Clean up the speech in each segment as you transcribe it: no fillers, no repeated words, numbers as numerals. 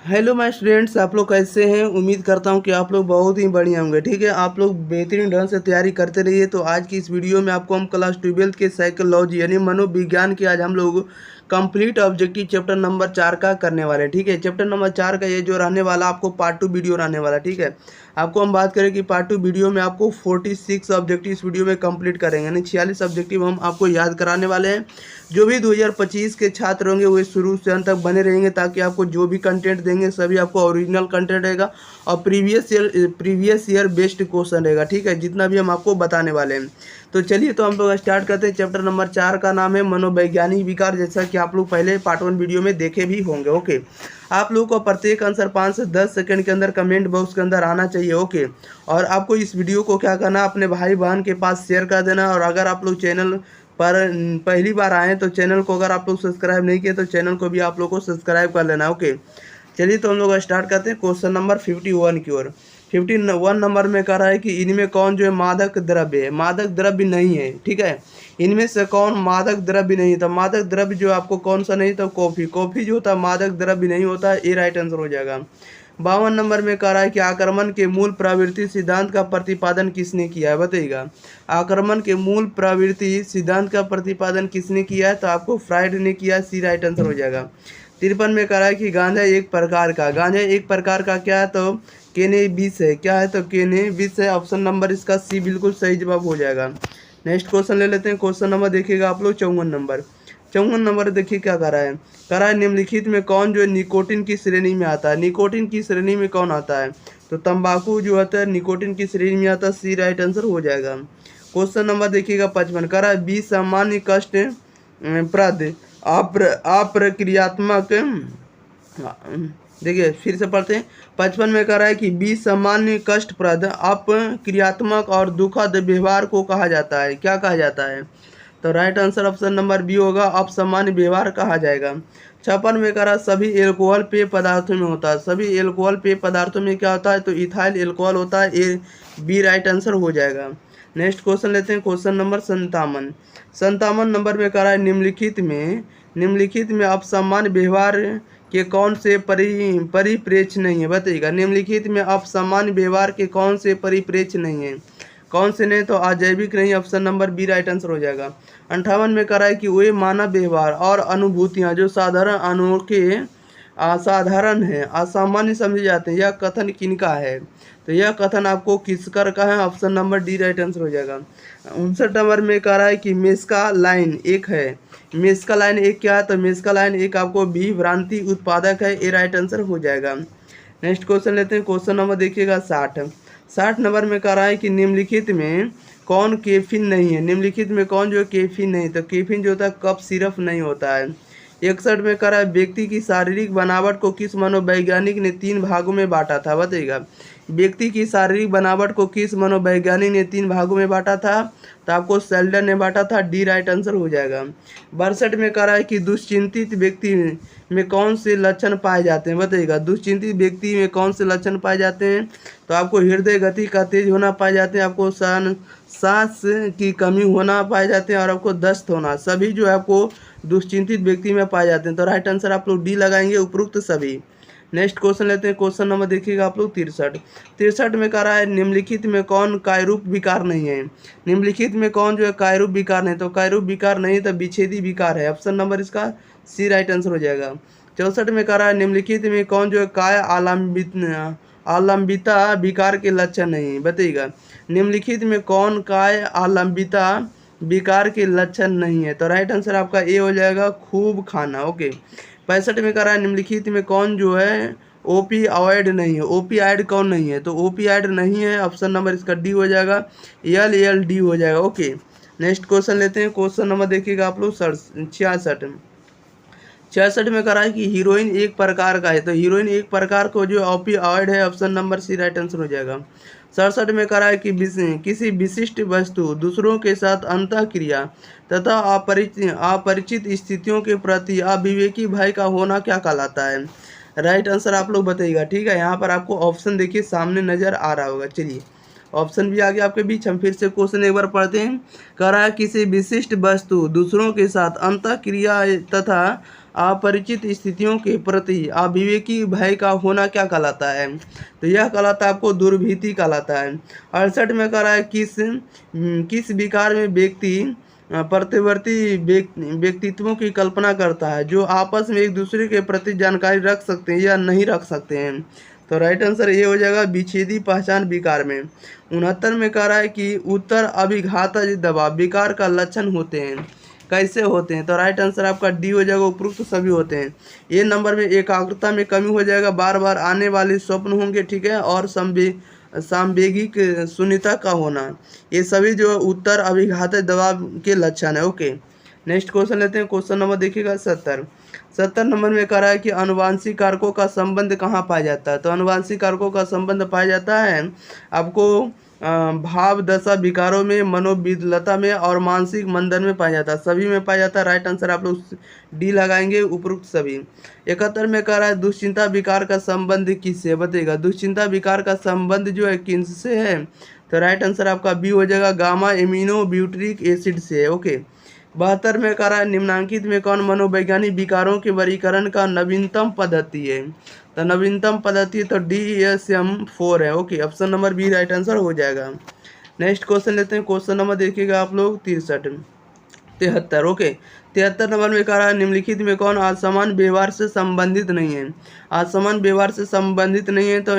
Hello my students, आप लोग कैसे हैं। उम्मीद करता हूं कि आप लोग बहुत ही बढ़िया होंगे। ठीक है, आप लोग बेहतरीन ढंग से तैयारी करते रहिए। तो आज की इस वीडियो में आपको हम क्लास 12 के साइकोलॉजी यानी मनोविज्ञान के आज हम लोग कंप्लीट ऑब्जेक्टिव चैप्टर नंबर 4 का करने वाले हैं। ठीक है, चैप्टर नंबर 4 का ये जो रहने वाला आपको पार्ट 2 वीडियो रहने वाला। ठीक है, आपको हम बात करें कि पार्ट 2 वीडियो में आपको 46 ऑब्जेक्टिव इस वीडियो में कंप्लीट करेंगे, यानी 46 ऑब्जेक्टिव हम आपको याद कराने वाले हैं। जो भी 2025 के छात्र होंगे वो शुरू से अंत तक बने रहेंगे, ताकि आपको जो भी कंटेंट देंगे सभी आपको ओरिजिनल कंटेंट रहेगा और प्रीवियस ईयर बेस्ड क्वेश्चन रहेगा। ठीक है, जितना भी हम आपको बताने वाले हैं। तो चलिए, तो हम लोग स्टार्ट करते हैं। चैप्टर नंबर 4 का नाम है मनोवैज्ञानिक विकार, जैसा कि आप लोग पहले पार्ट 1 वीडियो में देखे भी होंगे। ओके, आप लोगों को प्रत्येक आंसर 5 से 10 सेकंड के अंदर कमेंट बॉक्स के अंदर आना चाहिए। ओके, और आपको इस वीडियो को क्या करना, अपने भाई बहन के पास शेयर कर देना। और अगर आप लोग चैनल पर पहली बार आए तो चैनल को अगर आप लोग सब्सक्राइब नहीं किए तो चैनल को भी आप लोग को सब्सक्राइब कर लेना। ओके, चलिए, तो हम लोग स्टार्ट करते हैं क्वेश्चन नंबर 51 की ओर। 51 नंबर में कह रहा है कि इनमें कौन जो है मादक द्रव्य है। मादक द्रव्य नहीं है। ठीक है, इनमें से कौन मादक द्रव्य नहीं था। मादक द्रव्य जो आपको कौन सा नहीं था, कॉफी। कॉफी जो होता है मादक द्रव्य नहीं होता, ये राइट आंसर हो जाएगा। 52 नंबर में कह रहा है कि आक्रमण के मूल प्रवृत्ति सिद्धांत का प्रतिपादन किसने किया है, बताइएगा। आक्रमण के मूल प्रवृत्ति सिद्धांत का प्रतिपादन किसने किया है, तो आपको फ्राइड ने किया। सी राइट आंसर हो जाएगा। 53 में कह रहा है कि गांजा एक प्रकार का क्या है, तो केनेबिस है। क्या है, तो केनेबिस है। ऑप्शन नंबर इसका सी बिल्कुल सही जवाब हो जाएगा। नेक्स्ट क्वेश्चन ले लेते हैं। क्वेश्चन नंबर देखिएगा आप लोग 54 नंबर देखिए क्या कह रहा है निम्नलिखित में कौन जो है निकोटिन की श्रेणी में आता है। निकोटिन की श्रेणी में कौन आता है, तो तंबाकू जो होता है निकोटिन की श्रेणी में आता है। सी राइट आंसर हो जाएगा। क्वेश्चन नंबर देखिएगा 55 कह रहा है 20 सामान्य कष्ट प्रद अप्रक्रियात्मक, देखिए फिर से पढ़ते हैं। 55 में कह रहा है कि 20 सामान्य कष्टप्रद अप्रक्रियात्मक और दुखद व्यवहार को कहा जाता है। क्या कहा जाता है, तो right answer option number B होगा, असामान्य व्यवहार कहा जाएगा। 56 में कह रहा सभी एल्कोहल पेय पदार्थों में होता है। सभी एल्कोहल पेय पदार्थों में क्या होता है, तो इथाइल एल्कोहल होता है। ए बी राइट आंसर हो जाएगा। नेक्स्ट क्वेश्चन लेते हैं। क्वेश्चन नंबर 57 नंबर में कह रहा है निम्नलिखित में असामान्य व्यवहार के कौन से परिप्रेक्ष्य नहीं है, बताइएगा। निम्नलिखित में असामान्य व्यवहार के कौन से परिप्रेक्ष्य नहीं है, कौन से नहीं, तो अजैविक नहीं। Option number B right answer हो जाएगा। 58 में कह रहा है कि वे मानव व्यवहार और अनुभूतियां जो साधारण अनोखे असाधारण है असामान्य समझे जाते हैं, यह कथन किनका है, तो यह कथन आपको किसकर का है। Option number D right answer हो जाएगा। 59 नंबर में कह रहा है कि मेस्का लाइन एक है। मेस्का लाइन एक क्या है, तो मेस्का लाइन एक आपको बी भ्रांति उत्पादक है। ए राइट आंसर हो जाएगा। नेक्स्ट क्वेश्चन लेते हैं। क्वेश्चन नंबर देखिएगा 60 नंबर में कह रहा है कि निम्नलिखित में कौन कैफीन नहीं है। निम्नलिखित में कौन जो है कैफीन नहीं, तो कैफीन जो होता है कफ सिरप नहीं होता है। 61 में कह रहा है व्यक्ति की शारीरिक बनावट को किस मनोवैज्ञानिक ने 3 भागों में बांटा था, बताइएगा। व्यक्ति की शारीरिक बनावट को किस मनोवैज्ञानिक ने 3 भागों में बांटा था, तो आपको सेल्डन ने बांटा था। डी राइट आंसर हो जाएगा। 62 में कह रहा है कि दुश्चिंतित व्यक्ति में कौन से लक्षण पाए जाते हैं, बताइएगा। दुश्चिंतित व्यक्ति में कौन से लक्षण पाए जाते हैं, तो आपको हृदय गति का तेज होना पाए जाते हैं, आपको सांस की कमी होना पाए जाते हैं, और आपको दस्त होना, सभी जो है आपको दुश्चिंतित व्यक्ति में पाए जाते हैं। तो राइट आंसर आप लोग डी लगाएंगे, उपरोक्त सभी। नेक्स्ट क्वेश्चन लेते हैं। क्वेश्चन नंबर देखिएगा आप लोग 63 में कह रहा है निम्नलिखित में कौन कायरूप विकार नहीं है। निम्नलिखित में कौन जो है कायरूप विकार नहीं, तो कायरूप विकार नहीं तो विच्छेदी विकार है। ऑप्शन नंबर इसका सी राइट आंसर हो जाएगा। 64 में कह रहा है निम्नलिखित में कौन जो है काय आलंबिता विकार के लक्षण नहीं, बताइएगा। निम्नलिखित में कौन काय आलंबिता विकार के लक्षण नहीं है, तो राइट आंसर आपका ए हो जाएगा, खूब खाना। ओके, 65 में कह रहा है निम्नलिखित में कौन जो है ओपियाइड नहीं है। ओपियाइड कौन नहीं है, तो ओपियाइड नहीं है। ऑप्शन नंबर इसका डी हो जाएगा, एल डी हो जाएगा। ओके, नेक्स्ट क्वेश्चन लेते हैं। क्वेश्चन नंबर देखिएगा आप लोग 66 में कह रहा है कि हीरोइन एक प्रकार का है, तो हीरोइन एक प्रकार को जो ओपियाइड है। Option number C right answer हो जाएगा। 67 में कह रहा है कि किसी विशिष्ट वस्तु दूसरों के साथ अंतःक्रिया तथा अपरिचित स्थितियों के प्रति अविवेकी भय का होना क्या कहलाता है। राइट आंसर आप लोग बताइएगा। ठीक है, यहाँ पर आपको ऑप्शन देखिए सामने नजर आ रहा होगा। चलिए, ऑप्शन भी आ गया आपके बीच। हम फिर से क्वेश्चन एक बार पढ़ते हैं। कह रहा है किसी विशिष्ट वस्तु दूसरों के साथ अंतःक्रिया तथा अपरिचित स्थितियों के प्रति अविवेकी भय का होना क्या कहलाता है? तो यह कहलाता है आपको दुर्भीति कहलाता है। 68 में कह रहा है किस विकार में व्यक्ति प्रतिवर्ती व्यक्तित्वों की कल्पना करता है जो आपस में एक दूसरे के प्रति जानकारी रख सकते हैं या नहीं रख सकते हैं। तो राइट आंसर ये हो जाएगा विच्छेदी पहचान विकार में। 69 में कह रहा है कि उत्तर अभिघातज दबाव विकार का लक्षण होते हैं। कैसे होते हैं? तो राइट आंसर आपका डी हो जाएगा, उपरोक्त सभी होते हैं। ये नंबर में एकाग्रता में कमी हो जाएगा, बार बार आने वाले स्वप्न होंगे, ठीक है, और सांवेगिक शून्यता का होना, ये सभी जो उत्तर अभिघात दबाव के लक्षण है। ओके, नेक्स्ट क्वेश्चन लेते हैं। क्वेश्चन नंबर देखिएगा 70 नंबर में कह रहा है कि अनुवांशिक कारकों का संबंध कहाँ पाया जाता है? तो अनुवांशिक कारकों का संबंध पाया जाता है आपको भाव दशा विकारों में, मनोविदलता में और मानसिक मंदन में पाया जाता है, सभी में पाया जाता है। राइट आंसर आप लोग डी लगाएंगे, उपरोक्त सभी। 71 में कह रहा है दुश्चिंता विकार का संबंध किससे? बताइएगा, दुश्चिंता विकार का संबंध जो है किससे है? तो राइट आंसर आपका बी हो जाएगा, गामा एमिनो ब्यूटरिक एसिड से है। ओके, 72 में कह रहा है निम्नांकित में कौन मनोवैज्ञानिक विकारों के वर्गीकरण का नवीनतम पद्धति है? तो नवीनतम पद्धति तो DSM-4 है। Okay, option number B right answer हो जाएगा। नेक्स्ट क्वेश्चन लेते हैं। क्वेश्चन नंबर देखिएगा आप लोग 73। ओके, 73 नंबर में कह रहा है निम्नलिखित में कौन असमान व्यवहार से संबंधित नहीं है? असमान व्यवहार से संबंधित नहीं है तो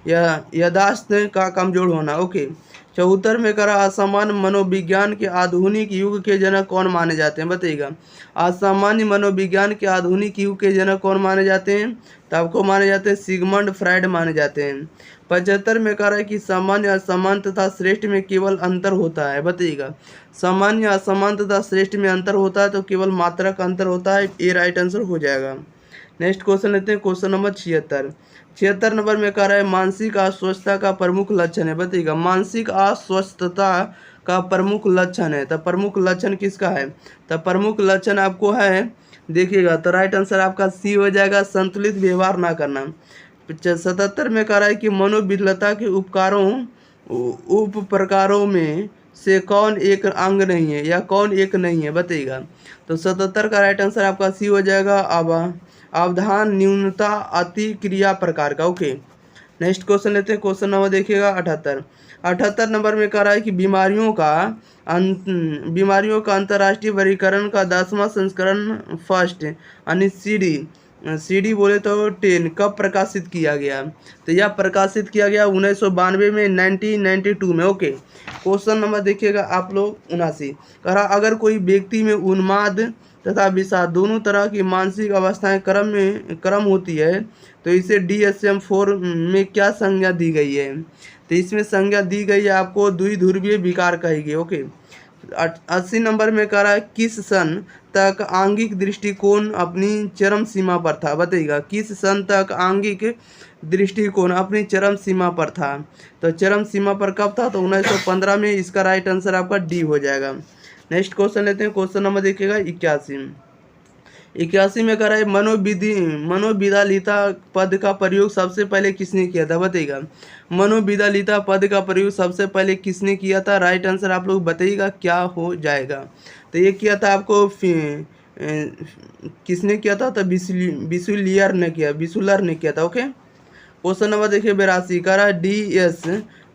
याददाश्त का कमजोर होना। ओके, 74 में कह रहा असामान्य मनोविज्ञान के आधुनिक युग के जनक कौन माने जाते हैं? बताइएगा, असामान्य मनोविज्ञान के आधुनिक युग के जनक कौन माने जाते हैं? तो आपको माने जाते हैं सिगमंड फ्राइड माने जाते हैं। 75 में कह रहा है कि सामान्य, असमान तथा श्रेष्ठ में केवल अंतर होता है। बताइएगा, सामान्य, असमान तथा श्रेष्ठ में अंतर होता है तो केवल मात्रा का अंतर होता है। ये राइट आंसर हो जाएगा। नेक्स्ट क्वेश्चन लेते हैं। क्वेश्चन नंबर 76 नंबर में कह रहा है मानसिक अस्वस्थता का प्रमुख लक्षण है। बताइएगा, मानसिक अस्वस्थता का प्रमुख लक्षण है, तो प्रमुख लक्षण किसका है? तो प्रमुख लक्षण आपको है, देखिएगा, तो राइट आंसर आपका सी हो जाएगा, संतुलित व्यवहार ना करना। 77 में कह रहा है कि मनोविकलता के उप प्रकारों में से कौन एक अंग नहीं है या कौन एक नहीं है? बताइएगा, तो 77 का राइट आंसर आपका सी हो जाएगा, अवधान न्यूनता अति क्रिया प्रकार का। ओके, नेक्स्ट क्वेश्चन लेते हैं। क्वेश्चन नंबर देखिएगा 78 नंबर में कह रहा है कि बीमारियों का अंतर्राष्ट्रीय वर्गीकरण का 10वां संस्करण फर्स्ट यानी CD बोले तो 10 कब प्रकाशित किया गया? तो यह प्रकाशित किया गया 1992 में, 1992 में। ओके, क्वेश्चन नंबर देखिएगा आप लोग 79। कह रहा अगर कोई व्यक्ति में उन्माद तथा विषाद दोनों तरह की मानसिक अवस्थाएं क्रम होती है तो इसे DSM-4 में क्या संज्ञा दी गई है? तो इसमें संज्ञा दी गई है आपको द्विध्रुवीय विकार कहेगी। ओके, 80 नंबर में कह रहा है किस सन तक आंगिक दृष्टिकोण अपनी चरम सीमा पर था? बताइएगा, किस सन तक आंगिक दृष्टिकोण अपनी चरम सीमा पर था? तो चरम सीमा पर कब था? तो 1915 में। इसका राइट आंसर आपका डी हो जाएगा। नेक्स्ट क्वेश्चन लेते हैं। क्वेश्चन नंबर देखिएगा 81 में कह रहा है मनोविदालिता पद का प्रयोग सबसे पहले किसने किया था? बताइएगा, मनोविदालिता पद का प्रयोग सबसे पहले किसने किया था? राइट आंसर आप लोग बताइएगा क्या हो जाएगा? तो ये किया था आपको किसने किया था? तो बिसुलर ने किया था। ओके, क्वेश्चन नंबर देखिए 82 कह रहा है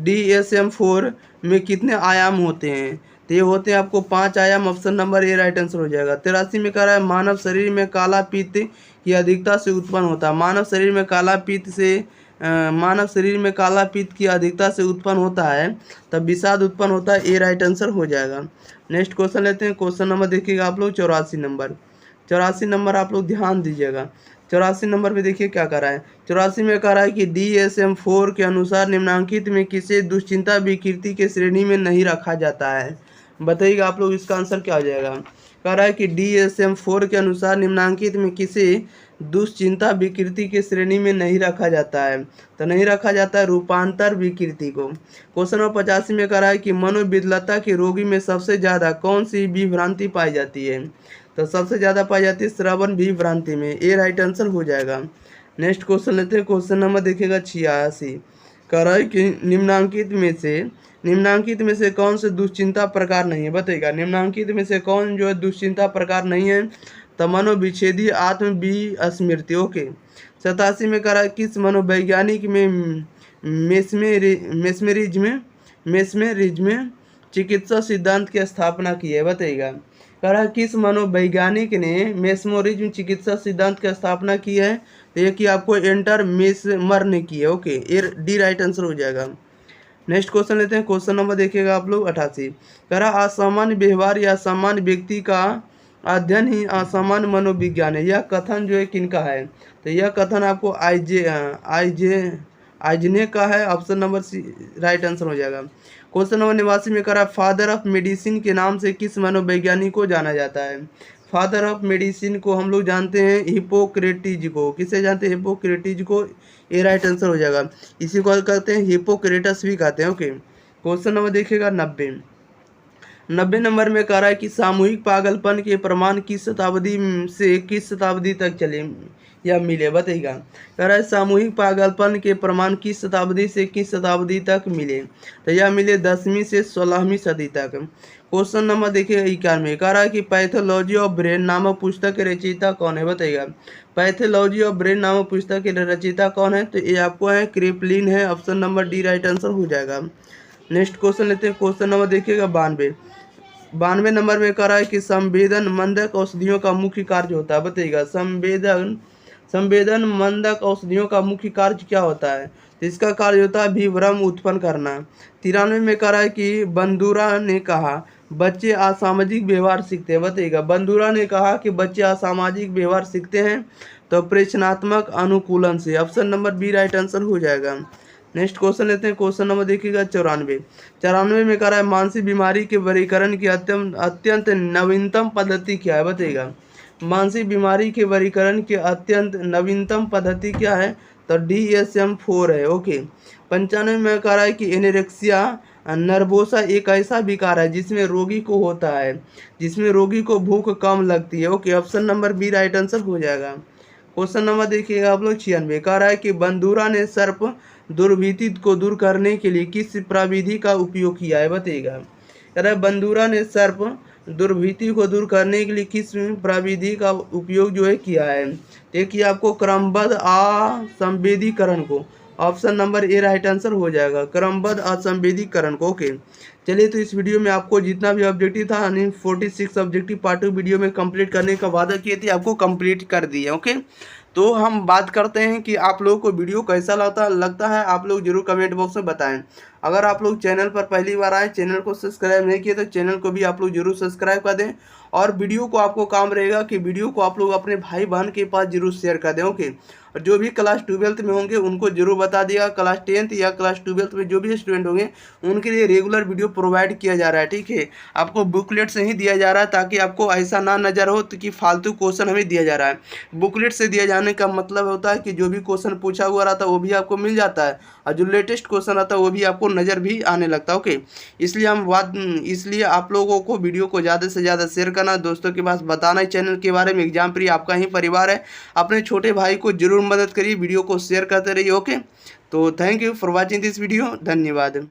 DSM-4 में कितने आयाम होते हैं? तो ये होते हैं आपको 5 आयाम। Option number A right answer हो जाएगा। 83 में कह रहा है मानव शरीर में काला पित्त की अधिकता से उत्पन्न होता है। मानव शरीर में काला पित्त की अधिकता से उत्पन्न होता है तब विषाद उत्पन्न होता है। ए राइट आंसर हो जाएगा। नेक्स्ट क्वेश्चन लेते हैं। क्वेश्चन नंबर देखिएगा आप लोग 84 नंबर आप लोग ध्यान दीजिएगा। 84 नंबर में देखिए क्या कर रहा है। 84 में कह रहा है कि DSM-4 के अनुसार निम्नांकित में किसे दुश्चिंता विकृति के श्रेणी में नहीं रखा जाता है? बताइएगा आप लोग, इसका आंसर क्या हो जाएगा? कह रहा है कि DSM-4 के अनुसार निम्नांकित में किसे दुश्चिंता विकृति के श्रेणी में नहीं रखा जाता है? तो नहीं रखा जाता है रूपांतर विकृति को। क्वेश्चन नंबर 85 में कह रहा है कि मनोविकलता के रोगी में सबसे ज़्यादा कौन सी विभ्रांति पाई जाती है? तो सबसे ज़्यादा पाई जाती है श्रवण विभ्रांति में। ए राइट आंसर हो जाएगा। नेक्स्ट क्वेश्चन लेते हैं। क्वेश्चन नंबर देखिएगा 86। कह रहा है कि निम्नांकित में से कौन से दुश्चिंता प्रकार नहीं है? बताइएगा, निम्नांकित में से कौन जो है दुश्चिंता प्रकार नहीं है? तो मनोविच्छेदी आत्मविस्मृति। ओके। 87 में कह रहा है किस मनोवैज्ञानिक में मेस्मेरिज्म चिकित्सा सिद्धांत की स्थापना की है, बताइएगा। कह रहा है किस मनोवैज्ञानिक ने मेस्मरिज्म चिकित्सा सिद्धांत की स्थापना की है, तो ये कि आपको एंटर मेस्मर ने की है। ओके, ये डी राइट आंसर हो जाएगा। नेक्स्ट क्वेश्चन लेते हैं। क्वेश्चन नंबर देखिएगा आप लोग 88। कह रहा असामान्य व्यवहार या सामान्य व्यक्ति का अध्ययन ही असामान्य मनोविज्ञान है। यह कथन जो है किनका है, तो यह कथन आपको आइजने का है। Option number C right answer हो जाएगा। क्वेश्चन नंबर 89 में करा फादर ऑफ मेडिसिन के नाम से किस मनोवैज्ञानिक को जाना जाता है। फादर ऑफ मेडिसिन को हम लोग जानते हैं हिपोक्रेटिस को। किसे जानते हैं? हिपोक्रेटिस को। ये राइट आंसर हो जाएगा। इसी को कहते हैं हिपोक्रेटस भी कहते हैं। ओके। क्वेश्चन नंबर देखिएगा 90 नंबर में कह रहा है कि सामूहिक पागलपन के प्रमाण किस शताब्दी से किस शताब्दी तक चले या मिले, बताइएगा। कह रहा है सामूहिक पागलपन के प्रमाण किस शताब्दी से किस शताब्दी तक मिले, तो यह मिले 10वीं से 16वीं सदी तक। क्वेश्चन नंबर देखिए 91। कह रहा है कि पैथोलॉजी ऑफ ब्रेन नामक पुस्तक के रचयिता कौन है, बताइएगा। पैथोलॉजी ऑफ ब्रेन नामक पुस्तक के रचयिता कौन है, तो ये आपको है क्रेपलिन है। Option number D right answer हो जाएगा। नेक्स्ट क्वेश्चन लेते हैं। क्वेश्चन नंबर देखिएगा 92 नंबर में कह रहा है कि संवेदन मंदक औषधियों का मुख्य कार्य होता है, बताइएगा। संवेदन मंदक औषधियों का मुख्य कार्य क्या होता है, तो इसका कार्य होता है विभ्रम उत्पन्न करना। 93 में कह रहा है कि बंदूरा ने कहा बच्चे असामाजिक व्यवहार सीखते हैं, बताइएगा। बंदूरा ने कहा कि बच्चे असामाजिक व्यवहार सीखते हैं तो प्रेक्षणात्मक अनुकूलन से। Option number B right answer हो जाएगा। नेक्स्ट क्वेश्चन लेते हैं। क्वेश्चन नंबर देखिएगा 94 में कह रहा है मानसिक बीमारी के वर्गीकरण की अत्यंत नवीनतम पद्धति क्या है, बताइएगा। मानसिक बीमारी के वर्गीकरण की अत्यंत नवीनतम पद्धति क्या है, तो DSM-4 है। ओके। 95 में कह रहा है कि एनोरेक्सिया नर्वोसा एक ऐसा विकार है जिसमें रोगी को होता है जिसमें रोगी को भूख कम लगती है। Okay. Option number B right answer हो जाएगा। क्वेश्चन नंबर देखिएगा आप लोग 96। कह रहा है कि बंदूरा ने सर्प दुर्भीति को दूर करने के लिए किस प्रविधि का उपयोग किया है, बताइएगा। कह रहा है बंदूरा ने सर्प दुर्भीति को दूर करने के लिए किस प्रविधि का उपयोग जो है किया है, देखिए आपको क्रमबद्ध असंवेदीकरण को। Option number A right answer हो जाएगा, क्रमबद्ध असंवेदीकरण को। ओके। चलिए, तो इस वीडियो में आपको जितना भी ऑब्जेक्टिव था 46 ऑब्जेक्टिव पार्ट 2 वीडियो में कंप्लीट करने का वादा किए थे, आपको कंप्लीट कर दिए। ओके। तो हम बात करते हैं कि आप लोगों को वीडियो कैसा लगता है, आप लोग जरूर कमेंट बॉक्स में बताएं। अगर आप लोग चैनल पर पहली बार आए, चैनल को सब्सक्राइब नहीं किए तो चैनल को भी आप लोग जरूर सब्सक्राइब कर दें। और वीडियो को आपको काम रहेगा कि वीडियो को आप लोग अपने भाई बहन के पास जरूर शेयर कर दें। ओके। और जो भी क्लास 12th में होंगे उनको जरूर बता दिया, क्लास 10th या क्लास 12th में जो भी स्टूडेंट होंगे उनके लिए रेगुलर वीडियो प्रोवाइड किया जा रहा है। ठीक है, आपको बुकलेट से ही दिया जा रहा है ताकि आपको ऐसा ना नजर हो तो कि फालतू क्वेश्चन हमें दिया जा रहा है। बुकलेट से दिया जाने का मतलब होता है कि जो भी क्वेश्चन पूछा हुआ रहता है वो भी आपको मिल जाता है और जो लेटेस्ट क्वेश्चन आता है वो भी आपको नज़र भी आने लगता है। ओके। इसलिए आप लोगों को वीडियो को ज़्यादा से ज़्यादा शेयर करना, दोस्तों के पास बताना चैनल के बारे में। एग्जाम प्री आपका ही परिवार है, अपने छोटे भाई को जरूर मदद करिए, वीडियो को शेयर करते रहिए। ओके। तो thank you for watching this video. धन्यवाद।